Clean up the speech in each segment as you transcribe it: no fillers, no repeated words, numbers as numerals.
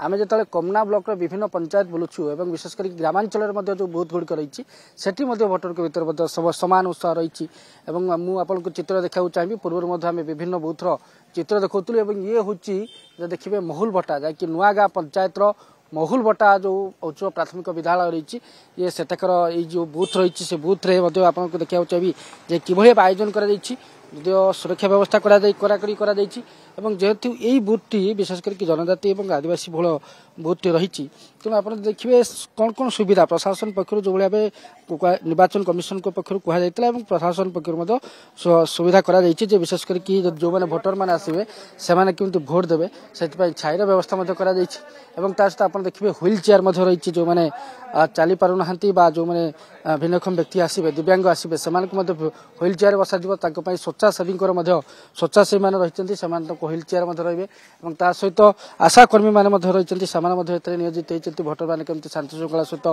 आम जो कमना ब्लॉक विभिन्न पंचायत बुलूँ और विशेषकर ग्रामांचल जो बूथ गुड़िक रही सेठी भोटर के भितर सामान उत्साह रही मुझे चित्र देखा चाहिए पूर्व आम विभिन्न बूथर चित्र देखा ये हूँ देखिए महुल भट्टा जहाँकि नुआगाँ पंचायत महुल भट्टा जो उच्च प्राथमिक विद्यालय रही ये सेठाकर ये जो बूथ रही से बूथ रे आपको देखा चाहिए कि आयोजन कर सुरक्षा व्यवस्था करा जेहेतु यही बूथटी विशेषकर जनजाति और आदिवासी बहुल बूथटी रही तेणु आप देखिए कौन कौन सुविधा प्रशासन पक्षर जो भाई निर्वाचन कमिशन पक्षर कहुला प्रशासन पक्षर सुविधा करा विशेषकर जो मैंने भोटर मैंने आसवे से केमती भोट देवे से छाईर व्यवस्था करा सहित आप देखिए व्हील चेयर रही जो मैंने चली पारना जो मैंने भिन्नक्षम व्यक्ति आसवे दिव्यांग आसवे से व्हील चेयर बसा स्वेच्छासेवी स्वेच्छासेवी मैंने रही व्हील चेयर रे सहित आशाकर्मी मैंने रही नियोजित होती भोटर मैंने केमती शांति श्रृंखला सहित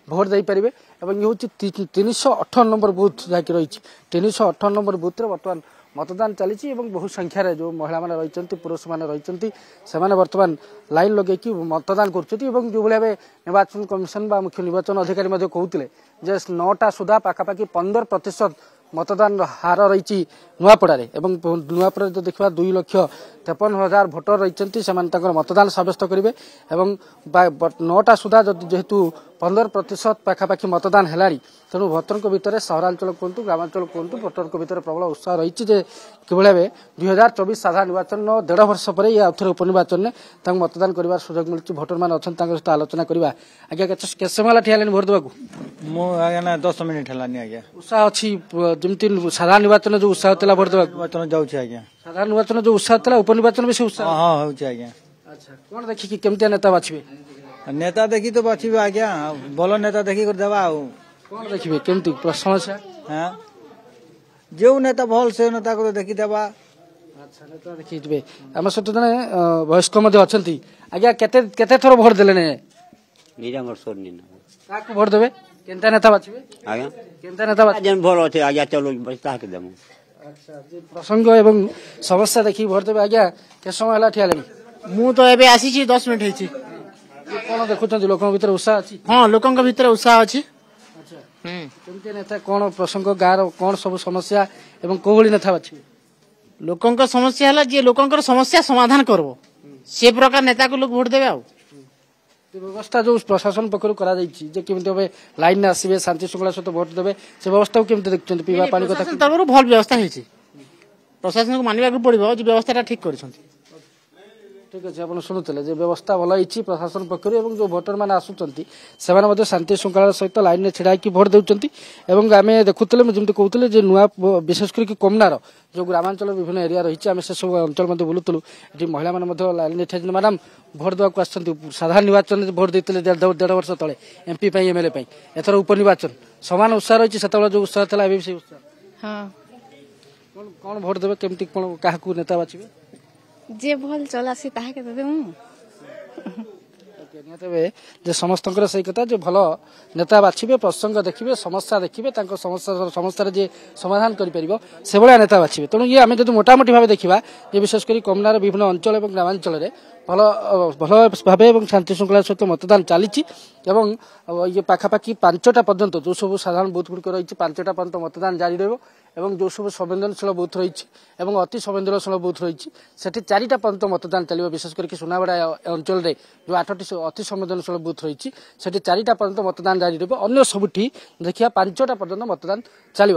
भोट दे पारे और ये हूँ 358 नंबर बूथ जहाँकि रही 358 नंबर बूथ बर्तमान मतदान चली बहु संख्यार जो महिला मैंने रही पुरुष मैंने रही से बर्तमान लाइन लगे मतदान कर जो भाई निर्वाचन कमिशन बा मुख्य निर्वाचन अधिकारी कहते 9टा सुधा पाखापाखि 15% मतदान हार रही नुआपड़े नुआपड़ा जो देखा 2,53,000 भोटर रही से मतदान सब्यस्त करेंगे और 9टा सुधा जेहेतु 15% पाखापाखि मतदान है तेणु भोटर भितर सहरांचल कहतु ग्रामांचल कहतु भोटर भितर प्रबल उत्साह रही कि 2024 साधारण निर्वाचन 1.5 वर्ष पर यह आउे उपनिर्वाचन में मतदान कर सुजोग मिलूँ भोटर मैंने अच्छा सहित आलोचना करवा आज्ञा के समय ठिया भोट देवा 10 मिनिट है उत्साह अच्छी जमी साधारण निर्वाचन जो उत्साह था भोट देवा निर्वाचन जाऊँ आज्ञा साधारण निर्वाचन जो उत्साह था उपनिर्वाचन भी उत्साह हाँ हो आज्ञा अच्छा कौन देखिए केमती नेता बाछे नेता देखी तो बाछे आज्ञा भल नेता देखी कर देवा कौन देखिए केमती समस्या हाँ जो नेता भल से नेता को देखी देवा अच्छा नेता देखी जे आम सहित जने वयस्क अच्छा आज्ञा केते थर भोट देले काको भोट देवे केनता नेता बाछिबे आज्ञा केनता नेता बाछ जन भल अछि आज्ञा चलो बस्ता के देमु अच्छा जे प्रसंग एवं समस्या देखी भोट देवे आज्ञा के समय हला ठिया लेनी मु तो एबे आसी छी 10 मिनिट हेछि कोन देखुछन लोकन भीतर उत्साह अछि हां लोकन के भीतर उत्साह अछि अच्छा केनते नेता कोन प्रसंग गार कोन सब समस्या एवं कोहली नेता बाछिबे लोकन का समस्या हला जे लोकन कर समस्या समाधान करबो से प्रकार नेता को लोग वोट देबे आ व्यवस्था जो प्रशासन पक्षर करा लाइन आसवे शांति श्रृंखला सहित भोट देवे से व्यवस्था केमती देखते पीवा पानी तरफ भल व्यवस्था है प्रशासन को मानवा पड़ो व्यवस्था ठीक कर ठीक अच्छे आप शुणुले व्यवस्था भल होती प्रशासन पक्षर जो भोटर मैंने आसुँच से शांति श्रृंखला सहित लाइन में छिड़ा भोट देउछंती एवं आम देखुले जमी कहते नुआ विशेषकर कमनार जो ग्रामांचल विभिन्न एरिया रही आम से सब अंचल बुलूलु ये महिला मैंने लाइन में ठिया मैडम भोट देवाक साधारण निर्वाचन भोट देते 1.5 वर्ष तले एमपी एमएलए एथर उपनिर्वाचन सामान उत्साह रही से जो उत्साह था से उत्साह हाँ कौन भोट देवे केमती कौन क्या नेता बाछिबे जे भल चला से ताहा के देबे जे समस्त सही कथा जो भल नेता बाछिबे प्रसंग देखिए समस्या देखिए समस्या जे समाधान कर से भाया नेता बाछिबे तेणु ये आम जो मोटामोटी भाव देखा ये विशेषकर कमनार विभिन्न अंचल और ग्रामांचल भल भल भाव शांति श्रृंखला सहित मतदान चली ये पाखापाखि 5टा पर्यंत जो सब साधारण बूथ गुड़िक रही 5टा पर्यंत मतदान जारी रही जो सब संवेदनशील बूथ रही अति संवेदनशील बूथ रही से 4टा पर्यंत मतदान चलो विशेषकर सुनाबेड़ा अंचल जो 8टी अति संवेदनशील बूथ रही से 4टा पर्यंत मतदान जारी रही अन्य सबुठी देखिए 5टा पर्यंत मतदान चलो।